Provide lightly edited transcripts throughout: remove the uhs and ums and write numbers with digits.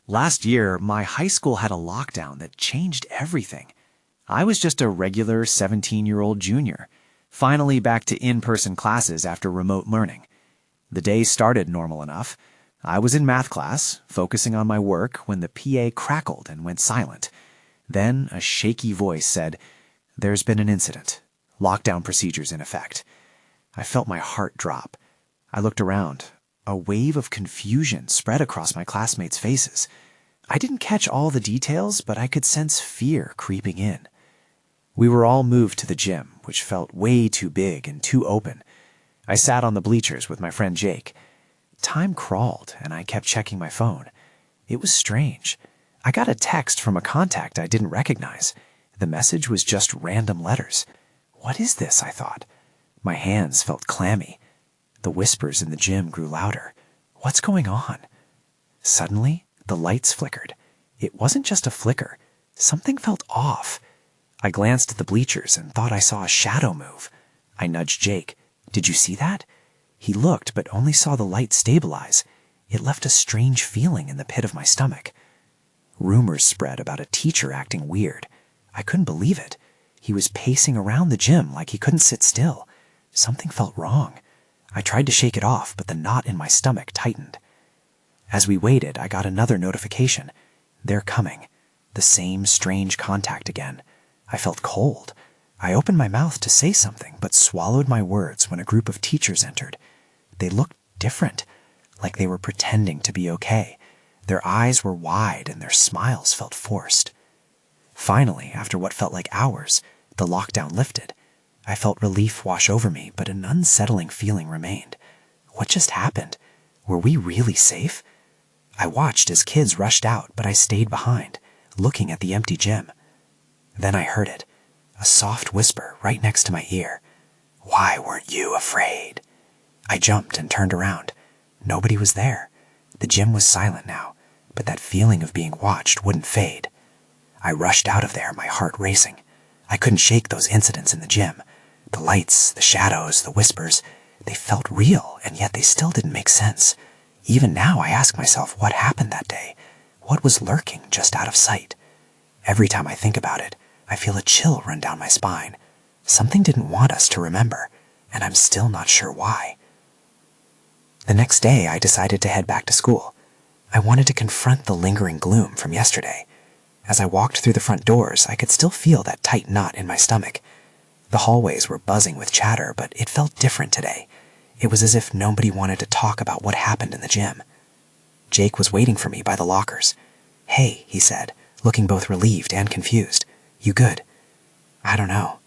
Last year, my high school had a lockdown that changed everything. I was just a regular 17-year-old junior, finally back to in-person classes after remote learning. The day started normal enough. I was in math class, focusing on my work, when the PA crackled and went silent. Then a shaky voice said, "There's been an incident. Lockdown procedures in effect." I felt my heart drop. I looked around. A wave of confusion spread across my classmates' faces. I didn't catch all the details, but I could sense fear creeping in. We were all moved to the gym, which felt way too big and too open. I sat on the bleachers with my friend Jake. Time crawled, and I kept checking my phone. It was strange. I got a text from a contact I didn't recognize. The message was just random letters. What is this, I thought. My hands felt clammy. The whispers in the gym grew louder. What's going on? Suddenly, the lights flickered. It wasn't just a flicker. Something felt off. I glanced at the bleachers and thought I saw a shadow move. I nudged Jake. "Did you see that?" He looked, but only saw the light stabilize. It left a strange feeling in the pit of my stomach. Rumors spread about a teacher acting weird. I couldn't believe it. He was pacing around the gym like he couldn't sit still. Something felt wrong. I tried to shake it off, but the knot in my stomach tightened. As we waited, I got another notification. "They're coming." The same strange contact again. I felt cold. I opened my mouth to say something, but swallowed my words when a group of teachers entered. They looked different, like they were pretending to be okay. Their eyes were wide and their smiles felt forced. Finally, after what felt like hours, the lockdown lifted. I felt relief wash over me, but an unsettling feeling remained. What just happened? Were we really safe? I watched as kids rushed out, but I stayed behind, looking at the empty gym. Then I heard it, a soft whisper right next to my ear. "Why weren't you afraid?" I jumped and turned around. Nobody was there. The gym was silent now, but that feeling of being watched wouldn't fade. I rushed out of there, my heart racing. I couldn't shake those incidents in the gym. The lights, the shadows, the whispers, they felt real, and yet they still didn't make sense. Even now I ask myself what happened that day. What was lurking just out of sight? Every time I think about it, I feel a chill run down my spine. Something didn't want us to remember, and I'm still not sure why. The next day, I decided to head back to school. I wanted to confront the lingering gloom from yesterday. As I walked through the front doors, I could still feel that tight knot in my stomach. The hallways were buzzing with chatter, but it felt different today. It was as if nobody wanted to talk about what happened in the gym. Jake was waiting for me by the lockers. "Hey," he said, looking both relieved and confused. "You good?" "I don't know.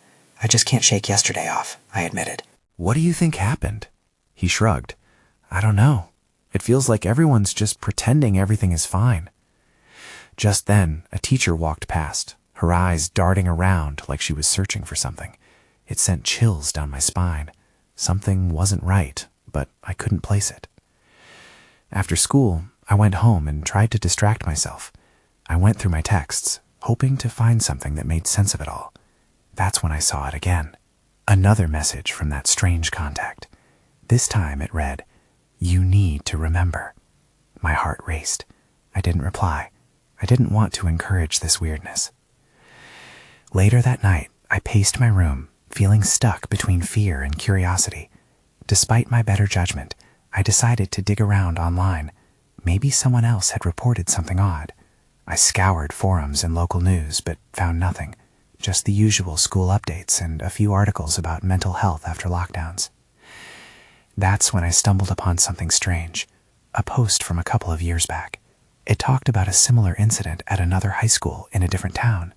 I just can't shake yesterday off," I admitted. "What do you think happened?" He shrugged. "I don't know. It feels like everyone's just pretending everything is fine." Just then, a teacher walked past, her eyes darting around like she was searching for something. It sent chills down my spine. Something wasn't right, but I couldn't place it. After school, I went home and tried to distract myself. I went through my texts, hoping to find something that made sense of it all. That's when I saw it again. Another message from that strange contact. This time it read, "You need to remember." My heart raced. I didn't reply. I didn't want to encourage this weirdness. Later that night, I paced my room, feeling stuck between fear and curiosity. Despite my better judgment, I decided to dig around online. Maybe someone else had reported something odd. I scoured forums and local news, but found nothing. Just the usual school updates and a few articles about mental health after lockdowns. That's when I stumbled upon something strange, a post from a couple of years back. It talked about a similar incident at another high school in a different town.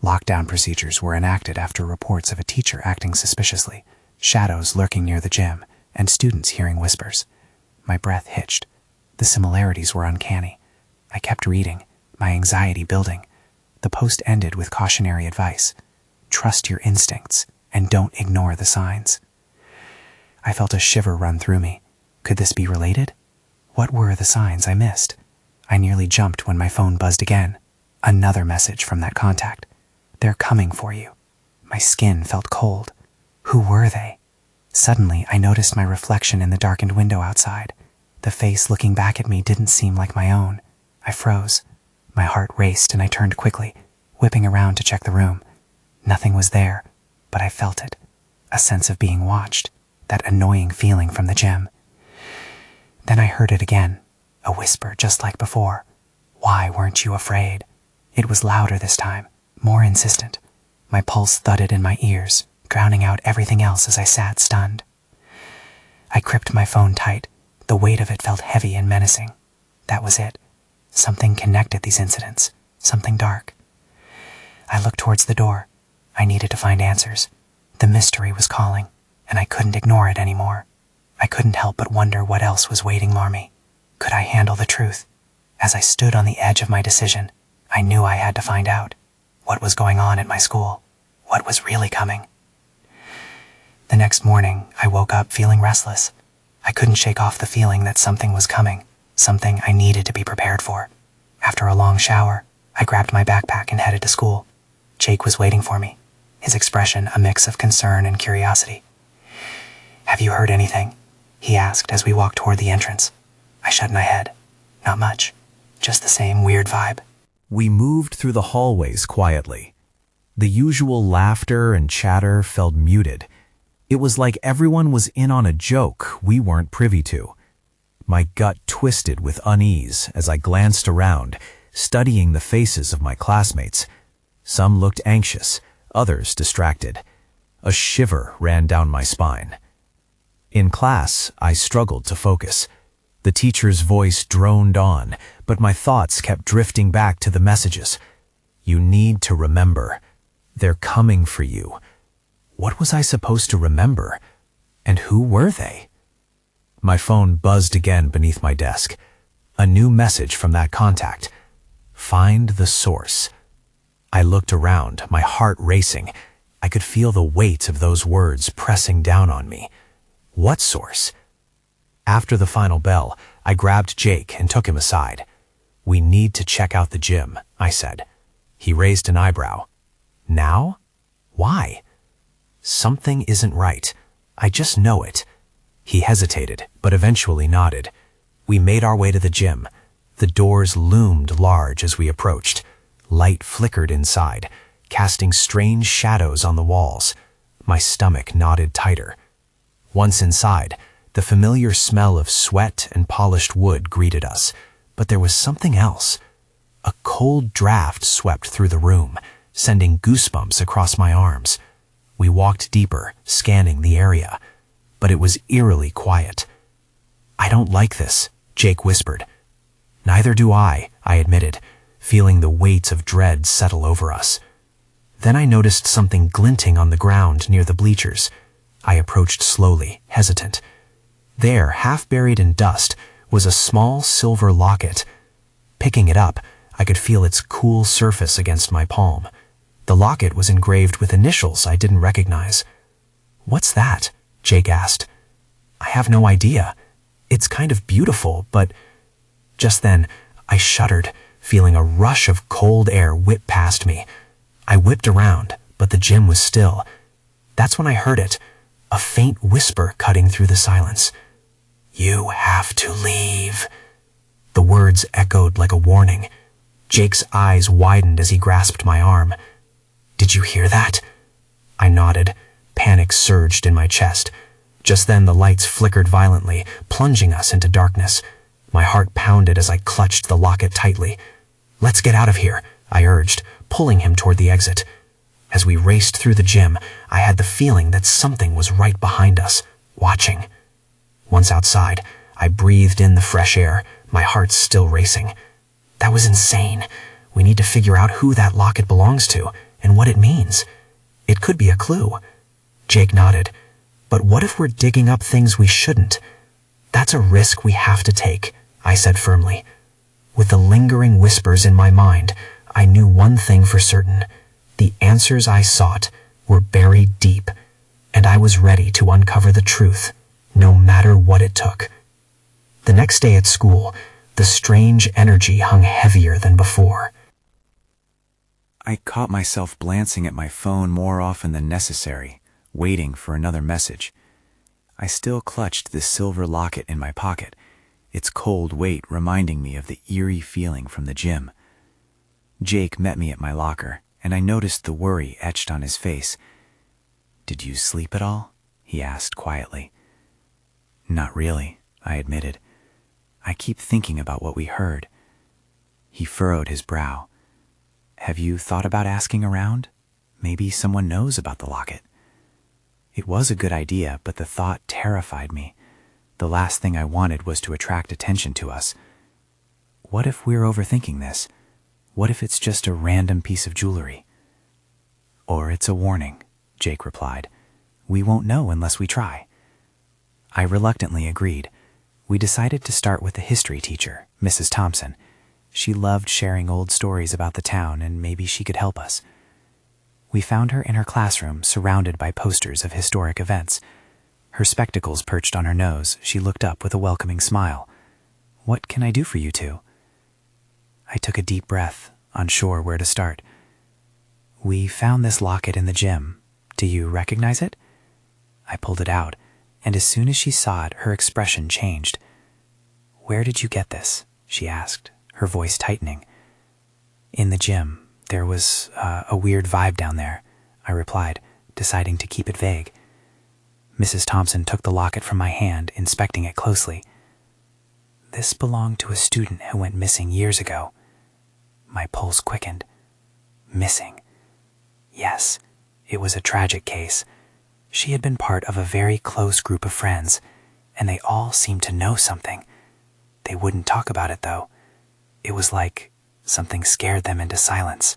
Lockdown procedures were enacted after reports of a teacher acting suspiciously, shadows lurking near the gym, and students hearing whispers. My breath hitched. The similarities were uncanny. I kept reading, my anxiety building. The post ended with cautionary advice. Trust your instincts and don't ignore the signs. I felt a shiver run through me. Could this be related? What were the signs I missed? I nearly jumped when my phone buzzed again. Another message from that contact. "They're coming for you." My skin felt cold. Who were they? Suddenly, I noticed my reflection in the darkened window outside. The face looking back at me didn't seem like my own. I froze. My heart raced and I turned quickly, whipping around to check the room. Nothing was there, but I felt it. A sense of being watched, that annoying feeling from the gym. Then I heard it again, a whisper just like before. Why weren't you afraid? It was louder this time, more insistent. My pulse thudded in my ears, drowning out everything else as I sat stunned. I gripped my phone tight. The weight of it felt heavy and menacing. That was it. Something connected these incidents, something dark. I looked towards the door. I needed to find answers. The mystery was calling, and I couldn't ignore it anymore. I couldn't help but wonder what else was waiting for me. Could I handle the truth? As I stood on the edge of my decision, I knew I had to find out what was going on at my school, what was really coming. The next morning, I woke up feeling restless. I couldn't shake off the feeling that something was coming, something I needed to be prepared for. After a long shower, I grabbed my backpack and headed to school. Jake was waiting for me, his expression a mix of concern and curiosity. "Have you heard anything?" he asked as we walked toward the entrance. I shook my head. Not much, just the same weird vibe. We moved through the hallways quietly. The usual laughter and chatter felt muted. It was like everyone was in on a joke we weren't privy to. My gut twisted with unease as I glanced around, studying the faces of my classmates. Some looked anxious, others distracted. A shiver ran down my spine. In class, I struggled to focus. The teacher's voice droned on, but my thoughts kept drifting back to the messages. You need to remember. They're coming for you. What was I supposed to remember? And who were they? My phone buzzed again beneath my desk. A new message from that contact. Find the source. I looked around, my heart racing. I could feel the weight of those words pressing down on me. What source? After the final bell, I grabbed Jake and took him aside. We need to check out the gym, I said. He raised an eyebrow. Now? Why? Something isn't right. I just know it. He hesitated, but eventually nodded. We made our way to the gym. The doors loomed large as we approached. Light flickered inside, casting strange shadows on the walls. My stomach knotted tighter. Once inside, the familiar smell of sweat and polished wood greeted us, but there was something else. A cold draft swept through the room, sending goosebumps across my arms. We walked deeper, scanning the area, but it was eerily quiet. I don't like this, Jake whispered. Neither do I admitted, feeling the weight of dread settle over us. Then I noticed something glinting on the ground near the bleachers. I approached slowly, hesitant. There, half buried in dust, was a small silver locket. Picking it up, I could feel its cool surface against my palm. The locket was engraved with initials I didn't recognize. "What's that?" Jake asked. "I have no idea. It's kind of beautiful, but..." Just then, I shuddered, feeling a rush of cold air whip past me. I whipped around, but the gym was still. That's when I heard it, a faint whisper cutting through the silence. "You have to leave." The words echoed like a warning. Jake's eyes widened as he grasped my arm. "Did you hear that?" I nodded. Panic surged in my chest. Just then the lights flickered violently, plunging us into darkness. My heart pounded as I clutched the locket tightly. "Let's get out of here," I urged, pulling him toward the exit. As we raced through the gym, I had the feeling that something was right behind us, watching. Once outside, I breathed in the fresh air, my heart still racing. That was insane. We need to figure out who that locket belongs to and what it means. It could be a clue. Jake nodded. But what if we're digging up things we shouldn't? That's a risk we have to take, I said firmly. With the lingering whispers in my mind, I knew one thing for certain. The answers I sought were buried deep, and I was ready to uncover the truth, no matter what it took. The next day at school, the strange energy hung heavier than before. I caught myself glancing at my phone more often than necessary, waiting for another message. I still clutched the silver locket in my pocket. its cold weight reminding me of the eerie feeling from the gym. Jake met me at my locker, and I noticed the worry etched on his face. "Did you sleep at all?" he asked quietly. "Not really," I admitted. "I keep thinking about what we heard." He furrowed his brow. "Have you thought about asking around? Maybe someone knows about the locket." It was a good idea, but the thought terrified me. The last thing I wanted was to attract attention to us. What if we're overthinking this? What if it's just a random piece of jewelry? "Or it's a warning," Jake replied. "We won't know unless we try." I reluctantly agreed. We decided to start with the history teacher, Mrs. Thompson. She loved sharing old stories about the town, and maybe she could help us. We found her in her classroom, surrounded by posters of historic events. Her spectacles perched on her nose, she looked up with a welcoming smile. "What can I do for you two?" I took a deep breath, unsure where to start. "We found this locket in the gym. Do you recognize it?" I pulled it out, and as soon as she saw it, her expression changed. "Where did you get this?" she asked, her voice tightening. "In the gym. There was a weird vibe down there," I replied, deciding to keep it vague. Mrs. Thompson took the locket from my hand, inspecting it closely. "This belonged to a student who went missing years ago." My pulse quickened. Missing. Yes, it was a tragic case. She had been part of a very close group of friends, and they all seemed to know something. They wouldn't talk about it, though. It was like something scared them into silence.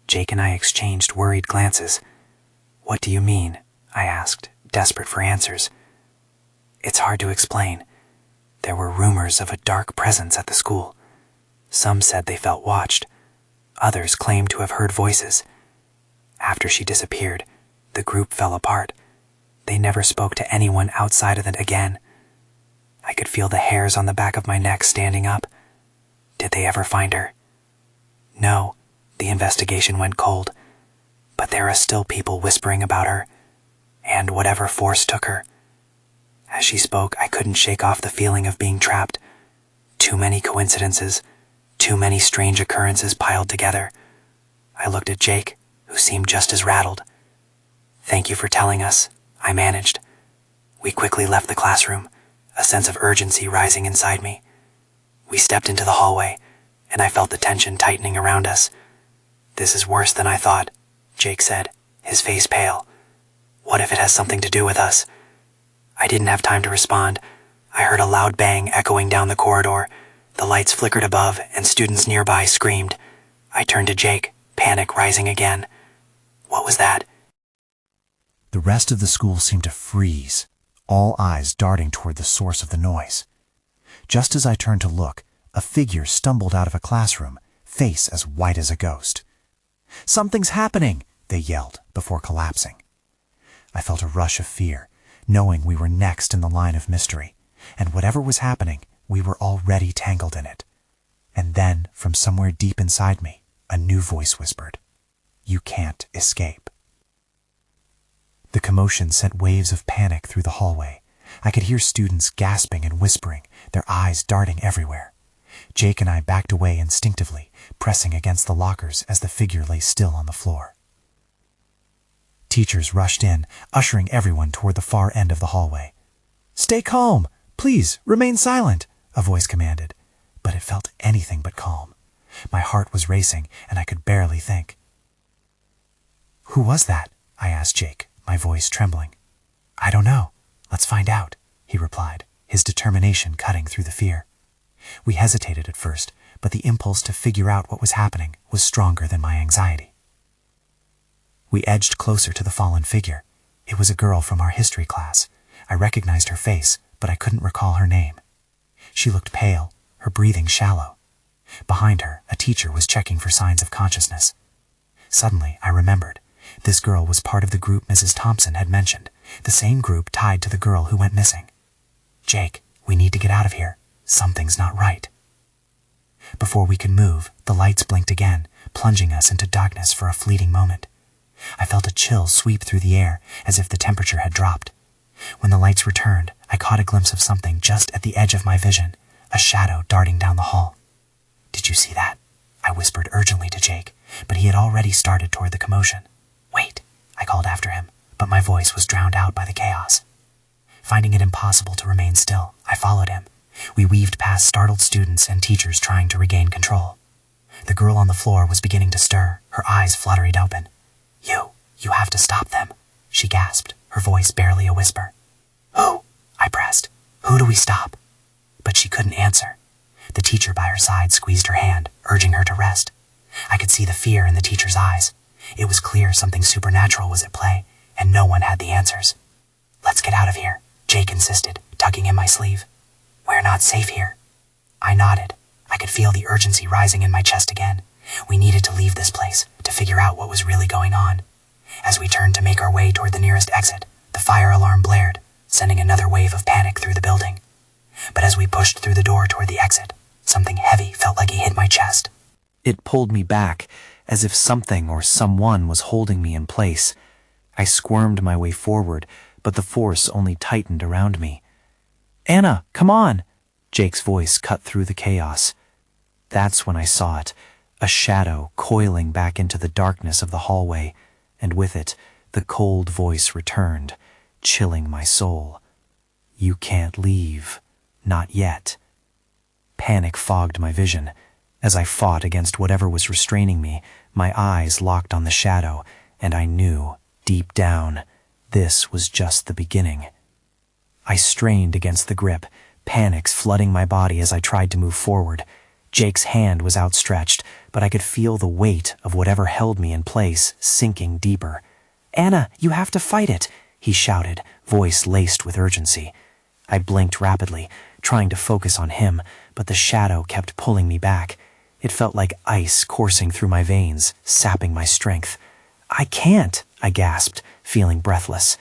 Jake and I exchanged worried glances. "What do you mean?" I asked, desperate for answers. "It's hard to explain. There were rumors of a dark presence at the school. Some said they felt watched. Others claimed to have heard voices. After she disappeared, the group fell apart. They never spoke to anyone outside of it again. I could feel the hairs on the back of my neck standing up. Did they ever find her?" "No, the investigation went cold. But there are still people whispering about her, and whatever force took her." As she spoke, I couldn't shake off the feeling of being trapped. Too many coincidences, too many strange occurrences piled together. I looked at Jake, who seemed just as rattled. "Thank you for telling us," I managed. We quickly left the classroom, a sense of urgency rising inside me. We stepped into the hallway, and I felt the tension tightening around us. "This is worse than I thought," Jake said, his face pale. "What if it has something to do with us?" I didn't have time to respond. I heard a loud bang echoing down the corridor. The lights flickered above, and students nearby screamed. I turned to Jake, panic rising again. "What was that?" The rest of the school seemed to freeze, all eyes darting toward the source of the noise. Just as I turned to look, a figure stumbled out of a classroom, face as white as a ghost. "Something's happening!" they yelled before collapsing. I felt a rush of fear, knowing we were next in the line of mystery, and whatever was happening, we were already tangled in it. And then, from somewhere deep inside me, a new voice whispered, "You can't escape." The commotion sent waves of panic through the hallway. I could hear students gasping and whispering, their eyes darting everywhere. Jake and I backed away instinctively, pressing against the lockers as the figure lay still on the floor. Teachers rushed in, ushering everyone toward the far end of the hallway. "Stay calm! Please, remain silent!" a voice commanded, but it felt anything but calm. My heart was racing, and I could barely think. "Who was that?" I asked Jake, my voice trembling. "I don't know. Let's find out," he replied, his determination cutting through the fear. We hesitated at first, but the impulse to figure out what was happening was stronger than my anxiety. We edged closer to the fallen figure. It was a girl from our history class. I recognized her face, but I couldn't recall her name. She looked pale, her breathing shallow. Behind her, a teacher was checking for signs of consciousness. Suddenly, I remembered. This girl was part of the group Mrs. Thompson had mentioned, the same group tied to the girl who went missing. "Jake, we need to get out of here. Something's not right." Before we could move, the lights blinked again, plunging us into darkness for a fleeting moment. I felt a chill sweep through the air, as if the temperature had dropped. When the lights returned, I caught a glimpse of something just at the edge of my vision, a shadow darting down the hall. "Did you see that?" I whispered urgently to Jake, but he had already started toward the commotion. "Wait," I called after him, but my voice was drowned out by the chaos. Finding it impossible to remain still, I followed him. We weaved past startled students and teachers trying to regain control. The girl on the floor was beginning to stir, her eyes fluttered open. You have to stop them," she gasped, her voice barely a whisper. "Who?" I pressed. "Who do we stop?" But she couldn't answer. The teacher by her side squeezed her hand, urging her to rest. I could see the fear in the teacher's eyes. It was clear something supernatural was at play, and no one had the answers. "Let's get out of here," Jake insisted, tugging in my sleeve. "We're not safe here." I nodded. I could feel the urgency rising in my chest again. We needed to leave this place, to figure out what was really going on. As we turned to make our way toward the nearest exit, the fire alarm blared, sending another wave of panic through the building. But as we pushed through the door toward the exit, something heavy felt like it hit my chest. It pulled me back, as if something or someone was holding me in place. I squirmed my way forward, but the force only tightened around me. "Anna, come on!" Jake's voice cut through the chaos. That's when I saw it, a shadow coiling back into the darkness of the hallway, and with it, the cold voice returned, chilling my soul. "You can't leave. Not yet." Panic fogged my vision. As I fought against whatever was restraining me, my eyes locked on the shadow, and I knew, deep down, this was just the beginning. I strained against the grip, panic flooding my body as I tried to move forward. Jake's hand was outstretched, but I could feel the weight of whatever held me in place sinking deeper. "Anna, you have to fight it," he shouted, voice laced with urgency. I blinked rapidly, trying to focus on him, but the shadow kept pulling me back. It felt like ice coursing through my veins, sapping my strength. "I can't," I gasped, feeling breathless.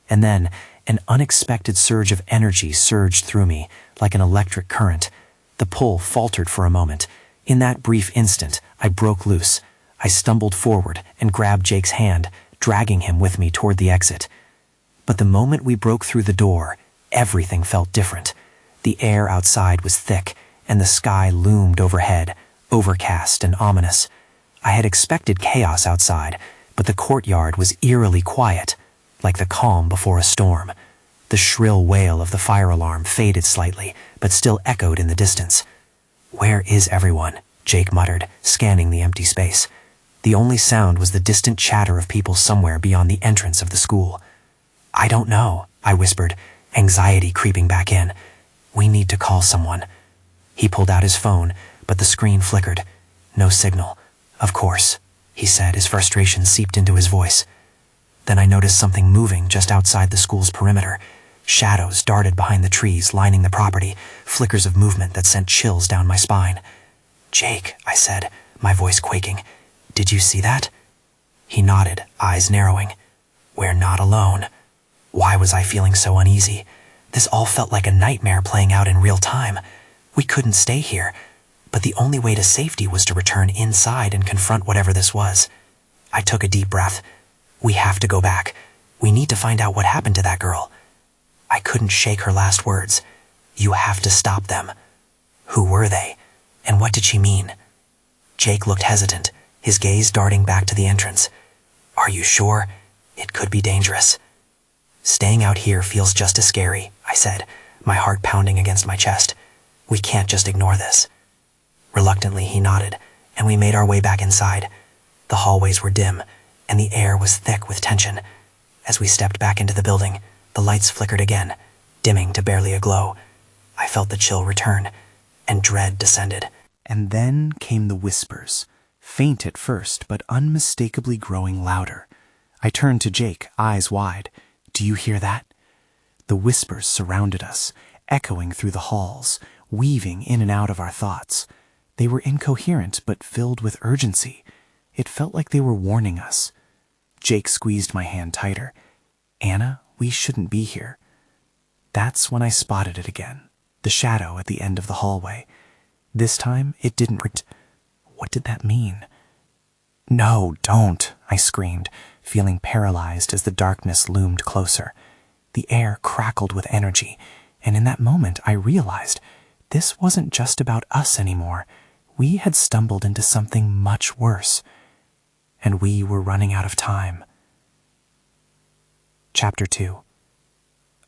And then, an unexpected surge of energy surged through me, like an electric current. The pull faltered for a moment. In that brief instant, I broke loose. I stumbled forward and grabbed Jake's hand, dragging him with me toward the exit. But the moment we broke through the door, everything felt different. The air outside was thick, and the sky loomed overhead, overcast and ominous. I had expected chaos outside, but the courtyard was eerily quiet, like the calm before a storm. The shrill wail of the fire alarm faded slightly, but still echoed in the distance. "Where is everyone?" Jake muttered, scanning the empty space. The only sound was the distant chatter of people somewhere beyond the entrance of the school. "I don't know," I whispered, anxiety creeping back in. "We need to call someone." He pulled out his phone, but the screen flickered. No signal. "Of course," he said, his frustration seeped into his voice. Then I noticed something moving just outside the school's perimeter. Shadows darted behind the trees lining the property, flickers of movement that sent chills down my spine. "Jake," I said, my voice quaking, "did you see that?" He nodded, eyes narrowing. "We're not alone." Why was I feeling so uneasy? This all felt like a nightmare playing out in real time. We couldn't stay here, but the only way to safety was to return inside and confront whatever this was. I took a deep breath. "We have to go back. We need to find out what happened to that girl." I couldn't shake her last words. "You have to stop them." Who were they? And what did she mean? Jake looked hesitant, his gaze darting back to the entrance. "Are you sure? It could be dangerous." "Staying out here feels just as scary," I said, my heart pounding against my chest. "We can't just ignore this." Reluctantly, he nodded, and we made our way back inside. The hallways were dim, and the air was thick with tension. As we stepped back into the building, the lights flickered again, dimming to barely a glow. I felt the chill return, and dread descended. And then came the whispers, faint at first, but unmistakably growing louder. I turned to Jake, eyes wide. "Do you hear that?" The whispers surrounded us, echoing through the halls, weaving in and out of our thoughts. They were incoherent, but filled with urgency. It felt like they were warning us. Jake squeezed my hand tighter. "Anna, we shouldn't be here." That's when I spotted it again, the shadow at the end of the hallway. This time, it didn't. What did that mean? "No, don't," I screamed, feeling paralyzed as the darkness loomed closer. The air crackled with energy, and in that moment I realized this wasn't just about us anymore. We had stumbled into something much worse, and we were running out of time. Chapter 2.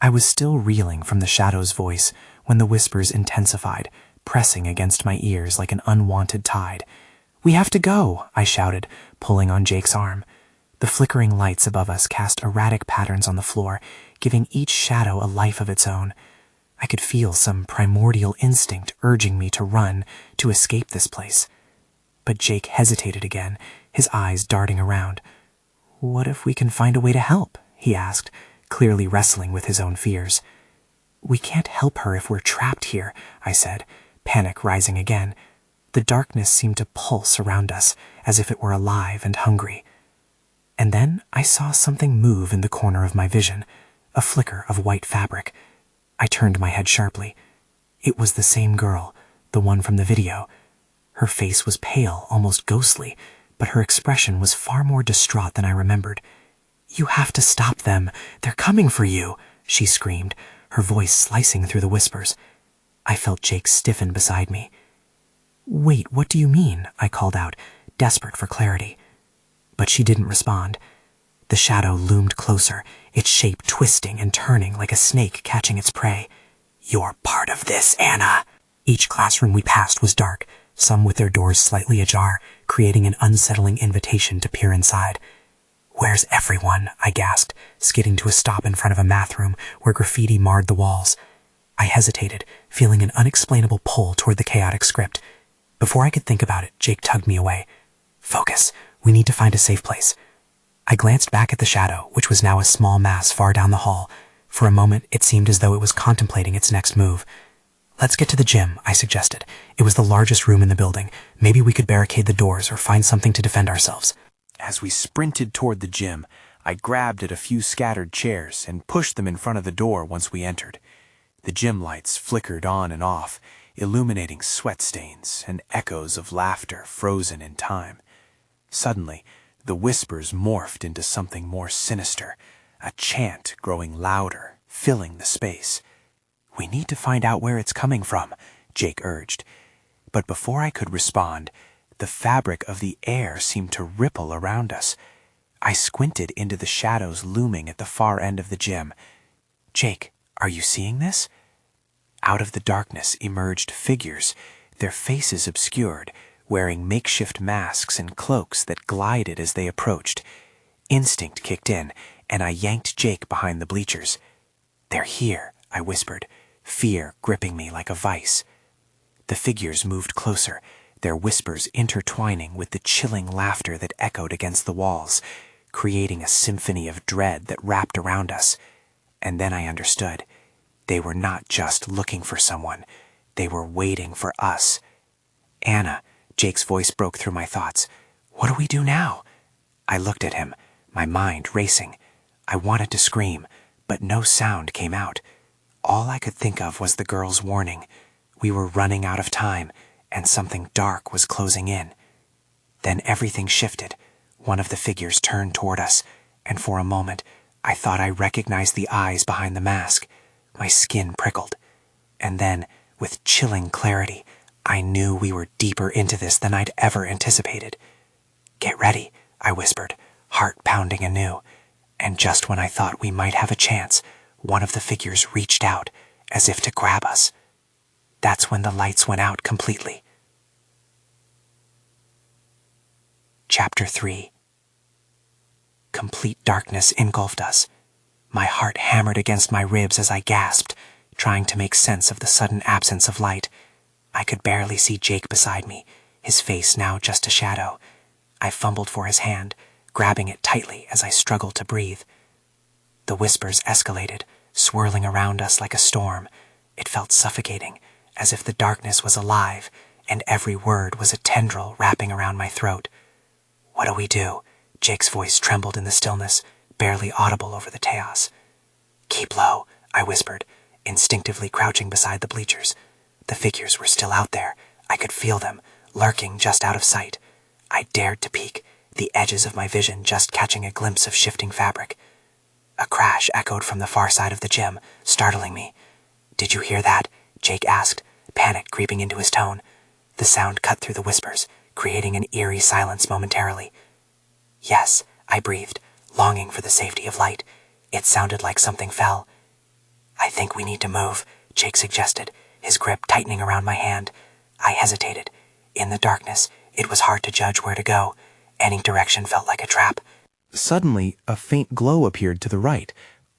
I was still reeling from the shadow's voice when the whispers intensified, pressing against my ears like an unwanted tide. "We have to go," I shouted, pulling on Jake's arm. The flickering lights above us cast erratic patterns on the floor, giving each shadow a life of its own. I could feel some primordial instinct urging me to run, to escape this place. But Jake hesitated again, his eyes darting around. "What if we can find a way to help?" he asked, clearly wrestling with his own fears. "We can't help her if we're trapped here," I said, panic rising again. The darkness seemed to pulse around us, as if it were alive and hungry. And then I saw something move in the corner of my vision, a flicker of white fabric. I turned my head sharply. It was the same girl, the one from the video. Her face was pale, almost ghostly, but her expression was far more distraught than I remembered. "You have to stop them. They're coming for you," she screamed, her voice slicing through the whispers. I felt Jake stiffen beside me. "Wait, what do you mean?" I called out, desperate for clarity. But she didn't respond. The shadow loomed closer, its shape twisting and turning like a snake catching its prey. "You're part of this, Anna." Each classroom we passed was dark, some with their doors slightly ajar, creating an unsettling invitation to peer inside. "Where's everyone?" I gasped, skidding to a stop in front of a math room where graffiti marred the walls. I hesitated, feeling an unexplainable pull toward the chaotic script. Before I could think about it, Jake tugged me away. "Focus. We need to find a safe place." I glanced back at the shadow, which was now a small mass far down the hall. For a moment, it seemed as though it was contemplating its next move. "Let's get to the gym," I suggested. It was the largest room in the building. Maybe we could barricade the doors or find something to defend ourselves. As we sprinted toward the gym, I grabbed at a few scattered chairs and pushed them in front of the door once we entered. The gym lights flickered on and off, illuminating sweat stains and echoes of laughter frozen in time. Suddenly, the whispers morphed into something more sinister, a chant growing louder, filling the space. "We need to find out where it's coming from," Jake urged. But before I could respond, the fabric of the air seemed to ripple around us. I squinted into the shadows looming at the far end of the gym. "Jake, are you seeing this?" Out of the darkness emerged figures, their faces obscured, wearing makeshift masks and cloaks that glided as they approached. Instinct kicked in, and I yanked Jake behind the bleachers. "They're here," I whispered, fear gripping me like a vice. The figures moved closer, their whispers intertwining with the chilling laughter that echoed against the walls, creating a symphony of dread that wrapped around us. And then I understood. They were not just looking for someone. They were waiting for us. "Anna," Jake's voice broke through my thoughts. "What do we do now?" I looked at him, my mind racing. I wanted to scream, but no sound came out. All I could think of was the girl's warning. We were running out of time, and something dark was closing in. Then everything shifted. One of the figures turned toward us, and for a moment, I thought I recognized the eyes behind the mask. My skin prickled. And then, with chilling clarity, I knew we were deeper into this than I'd ever anticipated. "Get ready," I whispered, heart pounding anew. And just when I thought we might have a chance, one of the figures reached out, as if to grab us. That's when the lights went out completely. Chapter 3. Complete darkness engulfed us. My heart hammered against my ribs as I gasped, trying to make sense of the sudden absence of light. I could barely see Jake beside me, his face now just a shadow. I fumbled for his hand, grabbing it tightly as I struggled to breathe. The whispers escalated, swirling around us like a storm. It felt suffocating, as if the darkness was alive, and every word was a tendril wrapping around my throat. "What do we do?" Jake's voice trembled in the stillness, barely audible over the chaos. "Keep low," I whispered, instinctively crouching beside the bleachers. The figures were still out there. I could feel them, lurking just out of sight. I dared to peek, the edges of my vision just catching a glimpse of shifting fabric. A crash echoed from the far side of the gym, startling me. "Did you hear that?" Jake asked, panic creeping into his tone. The sound cut through the whispers, creating an eerie silence momentarily. "Yes," I breathed, longing for the safety of light. It sounded like something fell. "I think we need to move," Jake suggested, his grip tightening around my hand. I hesitated. In the darkness, it was hard to judge where to go. Any direction felt like a trap. Suddenly, a faint glow appeared to the right.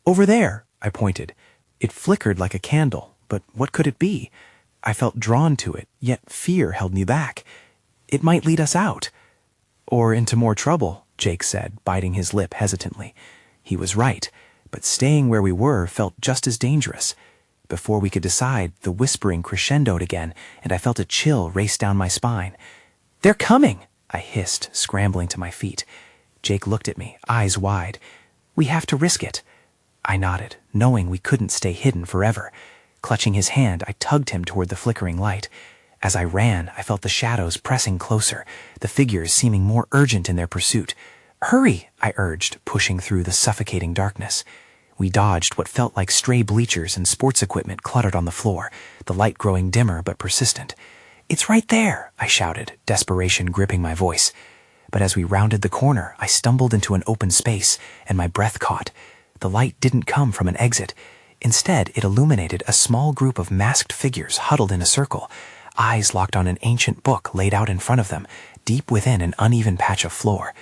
"Over there," I pointed. It flickered like a candle, but what could it be? I felt drawn to it, yet fear held me back. It might lead us out. Or into more trouble, Jake said, biting his lip hesitantly. He was right, but staying where we were felt just as dangerous. Before we could decide, the whispering crescendoed again, and I felt a chill race down my spine. "They're coming!" I hissed, scrambling to my feet. Jake looked at me, eyes wide. "We have to risk it." I nodded, knowing we couldn't stay hidden forever. Clutching his hand, I tugged him toward the flickering light. As I ran, I felt the shadows pressing closer, the figures seeming more urgent in their pursuit. "Hurry!" I urged, pushing through the suffocating darkness. We dodged what felt like stray bleachers and sports equipment cluttered on the floor, the light growing dimmer but persistent. "It's right there!" I shouted, desperation gripping my voice. But as we rounded the corner, I stumbled into an open space, and my breath caught. The light didn't come from an exit. Instead, it illuminated a small group of masked figures huddled in a circle, eyes locked on an ancient book laid out in front of them, deep within an uneven patch of floor.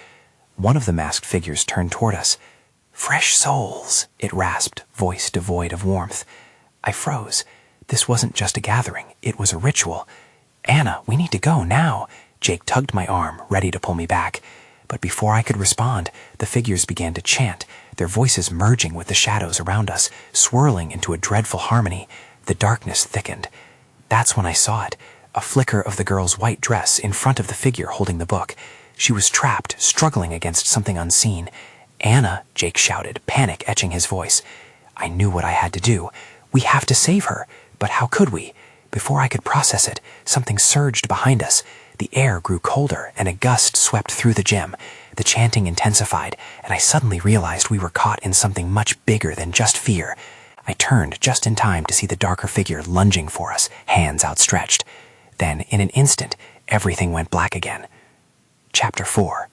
One of the masked figures turned toward us. "Fresh souls," it rasped, voice devoid of warmth. I froze. This wasn't just a gathering, it was a ritual. "Anna, we need to go now." Jake tugged my arm, ready to pull me back. But before I could respond, the figures began to chant, their voices merging with the shadows around us, swirling into a dreadful harmony. The darkness thickened. That's when I saw it, a flicker of the girl's white dress in front of the figure holding the book. She was trapped, struggling against something unseen. "Anna," Jake shouted, panic etching his voice. I knew what I had to do. We have to save her. But how could we? Before I could process it, something surged behind us. The air grew colder, and a gust swept through the gym. The chanting intensified, and I suddenly realized we were caught in something much bigger than just fear. I turned just in time to see the darker figure lunging for us, hands outstretched. Then, in an instant, everything went black again. Chapter 4.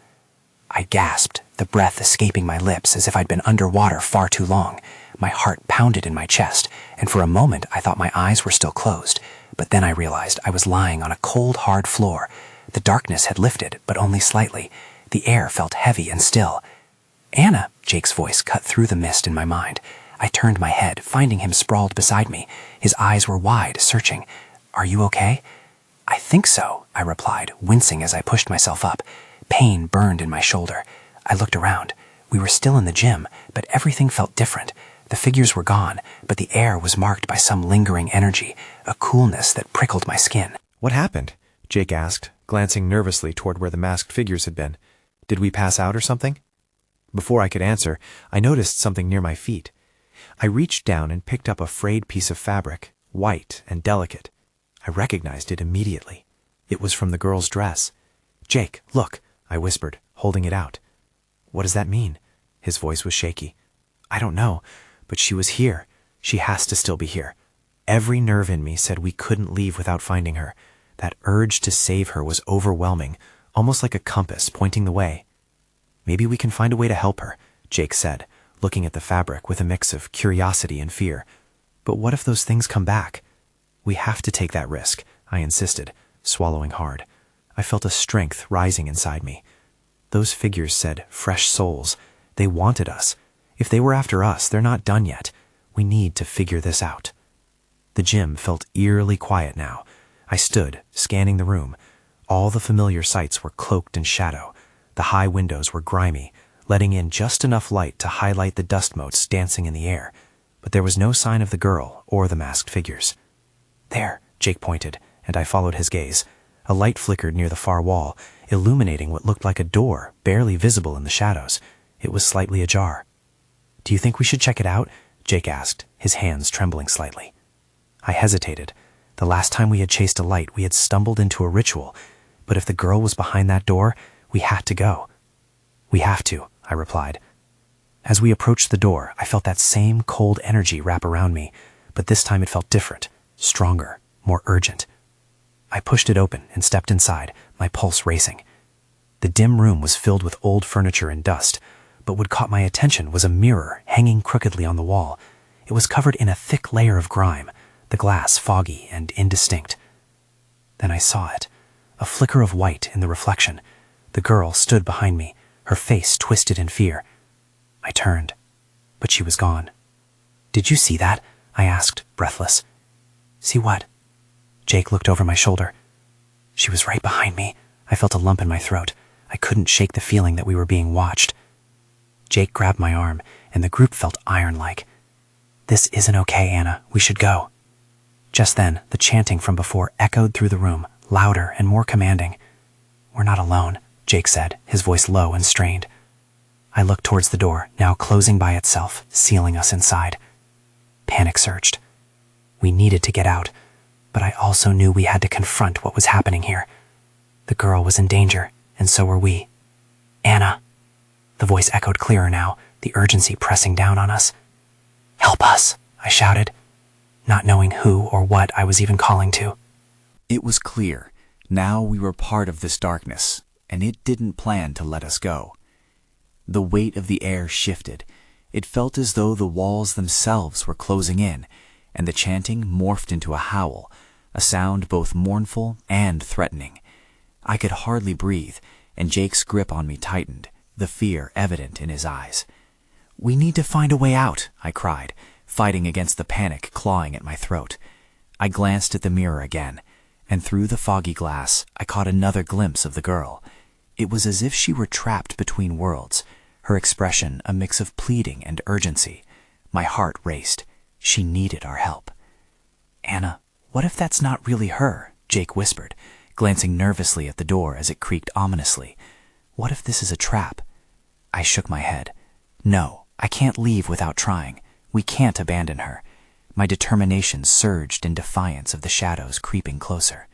I gasped, the breath escaping my lips as if I'd been underwater far too long. My heart pounded in my chest, and for a moment I thought my eyes were still closed. But then I realized I was lying on a cold, hard floor. The darkness had lifted, but only slightly. The air felt heavy and still. "Anna," Jake's voice cut through the mist in my mind. I turned my head, finding him sprawled beside me. His eyes were wide, searching. "Are you okay?" "I think so," I replied, wincing as I pushed myself up. Pain burned in my shoulder. I looked around. We were still in the gym, but everything felt different. The figures were gone, but the air was marked by some lingering energy, a coolness that prickled my skin. "What happened?" Jake asked, glancing nervously toward where the masked figures had been. "Did we pass out or something?" Before I could answer, I noticed something near my feet. I reached down and picked up a frayed piece of fabric, white and delicate. I recognized it immediately. It was from the girl's dress. "Jake, look," I whispered, holding it out. "What does that mean?" His voice was shaky. "I don't know, but she was here. She has to still be here." Every nerve in me said we couldn't leave without finding her. That urge to save her was overwhelming, almost like a compass pointing the way. "Maybe we can find a way to help her," Jake said, looking at the fabric with a mix of curiosity and fear. "But what if those things come back?" "We have to take that risk," I insisted, swallowing hard. I felt a strength rising inside me. Those figures said, "fresh souls." They wanted us. If they were after us, they're not done yet. We need to figure this out. The gym felt eerily quiet now. I stood, scanning the room. All the familiar sights were cloaked in shadow. The high windows were grimy, letting in just enough light to highlight the dust motes dancing in the air. But there was no sign of the girl or the masked figures. "There," Jake pointed, and I followed his gaze. A light flickered near the far wall, illuminating what looked like a door, barely visible in the shadows. It was slightly ajar. "Do you think we should check it out?" Jake asked, his hands trembling slightly. I hesitated. The last time we had chased a light, we had stumbled into a ritual. But if the girl was behind that door, we had to go. "We have to," I replied. As we approached the door, I felt that same cold energy wrap around me, but this time it felt different, stronger, more urgent. I pushed it open and stepped inside, my pulse racing. The dim room was filled with old furniture and dust, but what caught my attention was a mirror hanging crookedly on the wall. It was covered in a thick layer of grime, the glass foggy and indistinct. Then I saw it, a flicker of white in the reflection. The girl stood behind me, her face twisted in fear. I turned, but she was gone. "Did you see that?" I asked, breathless. "See what?" Jake looked over my shoulder. She was right behind me. I felt a lump in my throat. I couldn't shake the feeling that we were being watched. Jake grabbed my arm, and the group felt iron-like. "This isn't okay, Anna. We should go." Just then, the chanting from before echoed through the room, louder and more commanding. "We're not alone," Jake said, his voice low and strained. I looked towards the door, now closing by itself, sealing us inside. Panic surged. We needed to get out, but I also knew we had to confront what was happening here. The girl was in danger, and so were we. "Anna." The voice echoed clearer now, the urgency pressing down on us. "Help us," I shouted, not knowing who or what I was even calling to. It was clear. Now we were part of this darkness, and it didn't plan to let us go. The weight of the air shifted. It felt as though the walls themselves were closing in, and the chanting morphed into a howl, a sound both mournful and threatening. I could hardly breathe, and Jake's grip on me tightened, the fear evident in his eyes. "We need to find a way out," I cried, fighting against the panic clawing at my throat. I glanced at the mirror again, and through the foggy glass I caught another glimpse of the girl. It was as if she were trapped between worlds, her expression a mix of pleading and urgency. My heart raced. She needed our help. "Anna, what if that's not really her?" Jake whispered, glancing nervously at the door as it creaked ominously. "What if this is a trap?" I shook my head. "No, I can't leave without trying. We can't abandon her." My determination surged in defiance of the shadows creeping closer.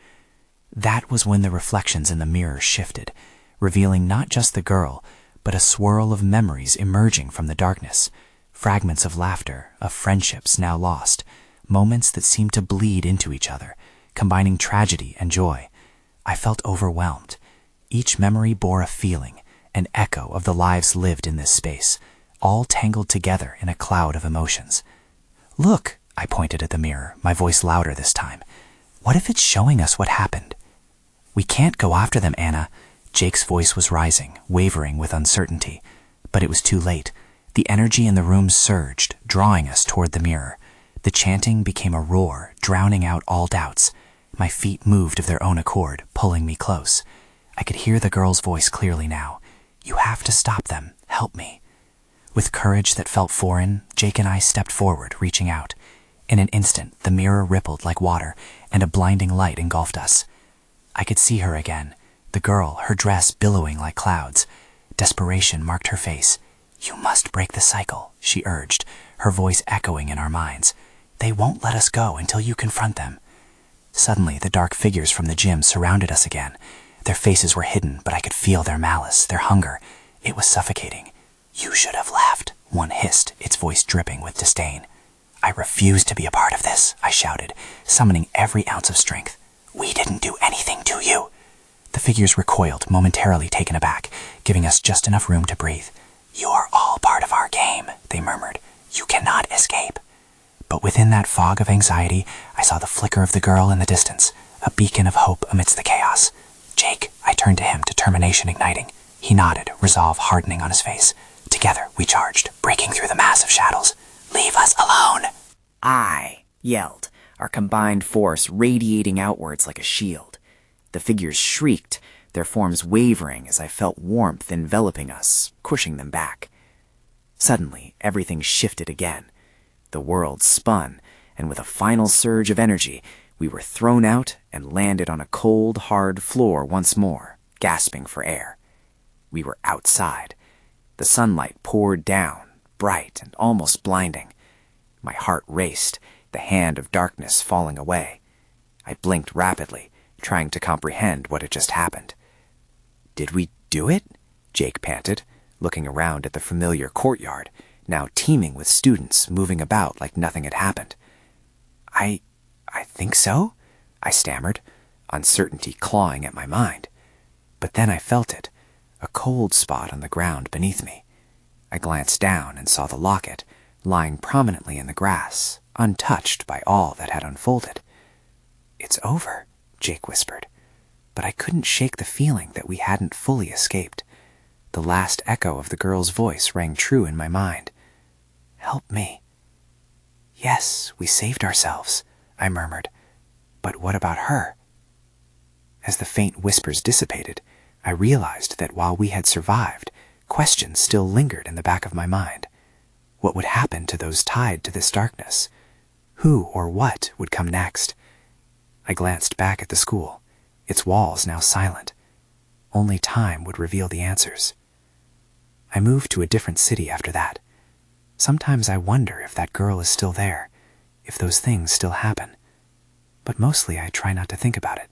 That was when the reflections in the mirror shifted, revealing not just the girl, but a swirl of memories emerging from the darkness. Fragments of laughter, of friendships now lost, moments that seemed to bleed into each other, combining tragedy and joy. I felt overwhelmed. Each memory bore a feeling, an echo of the lives lived in this space, all tangled together in a cloud of emotions. "Look," I pointed at the mirror, my voice louder this time. "What if it's showing us what happened?" "We can't go after them, Anna." Jake's voice was rising, wavering with uncertainty. But it was too late. The energy in the room surged, drawing us toward the mirror. The chanting became a roar, drowning out all doubts. My feet moved of their own accord, pulling me close. I could hear the girl's voice clearly now. "You have to stop them. Help me." With courage that felt foreign, Jake and I stepped forward, reaching out. In an instant, the mirror rippled like water, and a blinding light engulfed us. I could see her again, the girl, her dress billowing like clouds. Desperation marked her face. "You must break the cycle," she urged, her voice echoing in our minds. "They won't let us go until you confront them." Suddenly, the dark figures from the gym surrounded us again. Their faces were hidden, but I could feel their malice, their hunger. It was suffocating. "You should have left," one hissed, its voice dripping with disdain. "I refuse to be a part of this," I shouted, summoning every ounce of strength. "We didn't do anything to you." The figures recoiled, momentarily taken aback, giving us just enough room to breathe. "You are all part of our game," they murmured. "You cannot escape." But within that fog of anxiety, I saw the flicker of the girl in the distance, a beacon of hope amidst the chaos. "Jake," I turned to him, determination igniting. He nodded, resolve hardening on his face. Together, we charged, breaking through the mass of shadows. "Leave us alone!" I yelled, our combined force radiating outwards like a shield. The figures shrieked, their forms wavering as I felt warmth enveloping us, pushing them back. Suddenly, everything shifted again. The world spun, and with a final surge of energy, we were thrown out and landed on a cold, hard floor once more, gasping for air. We were outside. The sunlight poured down, bright and almost blinding. My heart raced, the hand of darkness falling away. I blinked rapidly, trying to comprehend what had just happened. "Did we do it?" Jake panted, looking around at the familiar courtyard, now teeming with students moving about like nothing had happened. I think so, I stammered, uncertainty clawing at my mind. But then I felt it, a cold spot on the ground beneath me. I glanced down and saw the locket, lying prominently in the grass, untouched by all that had unfolded. "It's over," Jake whispered, but I couldn't shake the feeling that we hadn't fully escaped. The last echo of the girl's voice rang true in my mind. "Help me." "Yes, we saved ourselves," I murmured. "But what about her?" As the faint whispers dissipated, I realized that while we had survived, questions still lingered in the back of my mind. What would happen to those tied to this darkness? Who or what would come next? I glanced back at the school, its walls now silent. Only time would reveal the answers. I moved to a different city after that. Sometimes I wonder if that girl is still there, if those things still happen. But mostly I try not to think about it.